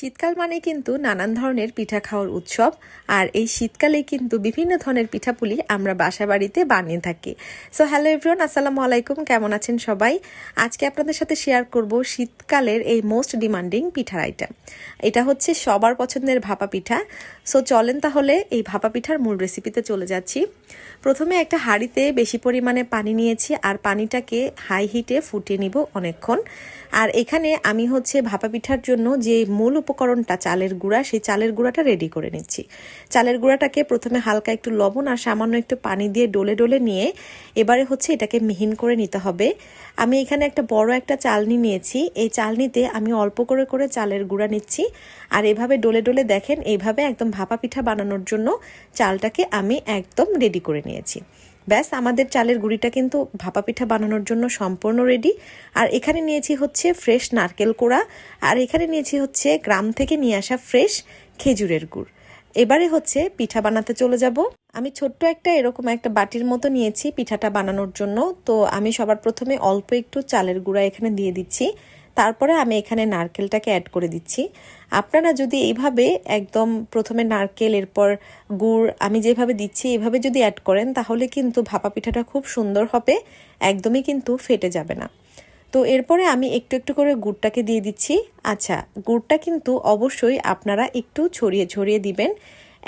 শীতকাল মানে কিন্তু নানান ধরনের পিঠা খাওয়ার উৎসব। আর এই শীতকালে কিন্তু বিভিন্ন ধরনের পিঠাপুলি আমরা বাসা বাড়িতে বানিয়ে থাকি। সো হ্যালো এভরিওয়ান, আসসালামু আলাইকুম, কেমন আছেন সবাই? আজকে আপনাদের সাথে শেয়ার করব শীতকালের এই মোস্ট ডিমান্ডিং পিঠার আইটেম। এটা হচ্ছে সবার পছন্দের ভাপা পিঠা। সো চলেন তাহলে এই ভাপা পিঠার মূল রেসিপিতে চলে যাচ্ছি। প্রথমে একটা হাঁড়িতে বেশি পরিমাণে পানি নিয়েছি আর পানিটাকে হাই হিটে ফুটিয়ে নিব অনেকক্ষণ। আর এখানে আমি হচ্ছে ভাপা পিঠার জন্য যে মূল উপকরণটা চালের গুঁড়া, সেই চালের গুঁড়াটা রেডি করে নিচ্ছি। চালের গুঁড়াটাকে প্রথমে হালকা একটু লবণ আর সামান্য একটু পানি দিয়ে ডলে ডলে নিয়ে এবারে হচ্ছে এটাকে মিহিন করে নিতে হবে। আমি এখানে একটা বড় একটা চালনি নিয়েছি। এই চালনিতে আমি অল্প করে করে চালের গুঁড়া নিচ্ছি আর এভাবে ডলে ডলে দেখেন এইভাবে একদম ভাপা পিঠা বানানোর জন্য চালটাকে আমি একদম রেডি করে নিয়েছি। ব্যাস, আমাদের চালের গুঁড়িটা কিন্তু ভাপা পিঠা বানানোর জন্য সম্পূর্ণ রেডি। আর এখানে নিয়েছি হচ্ছে ফ্রেশ নারকেল কোড়া, আর এখানে নিয়েছি হচ্ছে গ্রাম থেকে নিয়ে আসা ফ্রেশ খেজুরের গুড়। এবারে হচ্ছে পিঠা বানাতে চলে যাব। আমি ছোট্ট একটা এরকম একটা বাটির মতো নিয়েছি পিঠাটা বানানোর জন্য। তো আমি সবার প্রথমে অল্প একটু চালের গুঁড়া এখানে দিয়ে দিচ্ছি, তারপরে আমি এখানে নারকেলটাকে অ্যাড করে দিচ্ছি। আপনারা যদি এইভাবে একদম প্রথমে নারকেল এরপর গুড় আমি যেভাবে দিচ্ছি এইভাবে যদি অ্যাড করেন তাহলে কিন্তু ভাপা পিঠাটা খুব সুন্দর হবে, একদমই কিন্তু ফেটে যাবে না। তো এরপরে আমি একটু একটু করে গুড়টাকে দিয়ে দিচ্ছি। আচ্ছা, গুড়টা কিন্তু অবশ্যই আপনারা একটু ছড়িয়ে ছড়িয়ে দিবেন,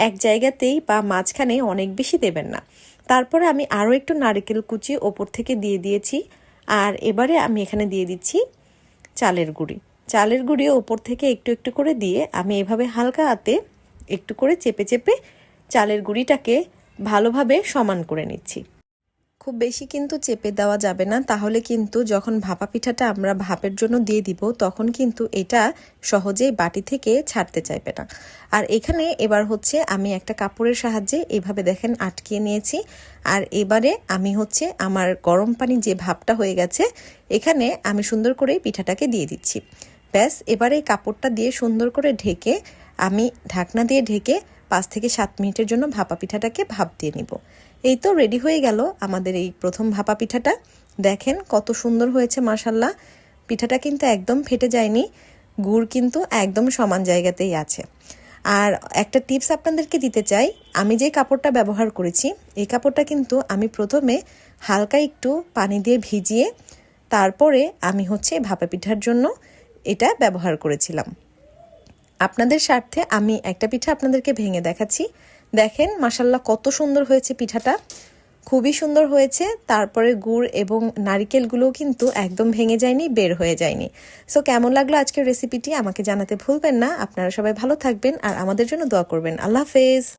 এক জায়গাতেই বা মাঝখানে অনেক বেশি দেবেন না। তারপরে আমি আরও একটু নারকেল কুচি ওপর থেকে দিয়ে দিয়েছি। আর এবারে আমি এখানে দিয়ে দিচ্ছি চালের গুঁড়ি ওপর থেকে একটু একটু করে দিয়ে আমি এভাবে হালকা হাতে একটু করে চেপে চেপে চালের গুঁড়িটাকে ভালোভাবে সমান করে নিচ্ছি। খুব বেশি কিন্তু চেপে দেওয়া যাবে না, তাহলে কিন্তু যখন ভাপা পিঠাটা আমরা ভাপের জন্য দিয়ে দিব তখন কিন্তু এটা সহজেই বাটি থেকে ছাড়তে চাইবে না। আর এখানে এবার হচ্ছে আমি একটা কাপড়ের সাহায্যে এভাবে দেখেন আটকিয়ে নিয়েছি। আর এবারে আমি হচ্ছে আমার গরম পানি যে ভাপটা হয়ে গেছে এখানে আমি সুন্দর করে পিঠাটাকে দিয়ে দিচ্ছি। ব্যাস, এবারে এই কাপড়টা দিয়ে সুন্দর করে ঢেকে আমি ঢাকনা দিয়ে ঢেকে 5 থেকে 7 মিনিটের জন্য ভাপা পিঠাটাকে ভাপ দিয়ে নিব। এই তো রেডি হয়ে গেল আমাদের এই প্রথম ভাপা পিঠাটা। দেখেন কত সুন্দর হয়েছে মাশাল্লাহ। পিঠাটা কিন্তু একদম ফেটে যায়নি, গুড় কিন্তু একদম সমান জায়গাতেই আছে। আর একটা টিপস আপনাদেরকে দিতে চাই, আমি যে কাপড়টা ব্যবহার করেছি এই কাপড়টা কিন্তু আমি প্রথমে হালকা একটু পানি দিয়ে ভিজিয়ে তারপরে আমি হচ্ছে ভাপা পিঠার জন্য এটা ব্যবহার করেছিলাম। আপনাদের স্বার্থে আমি একটা পিঠা আপনাদেরকে ভেঙে দেখাচ্ছি। দেখেন মাশাল্লাহ কত সুন্দর হয়েছে পিঠাটা, খুবই সুন্দর হয়েছে। তারপরে গুড় এবং নারিকেলগুলোও কিন্তু একদম ভেঙে যায়নি, বের হয়ে যায়নি। সো কেমন লাগলো আজকের রেসিপিটি আমাকে জানাতে ভুলবেন না। আপনারা সবাই ভালো থাকবেন আর আমাদের জন্য দোয়া করবেন। আল্লাহ হাফেজ।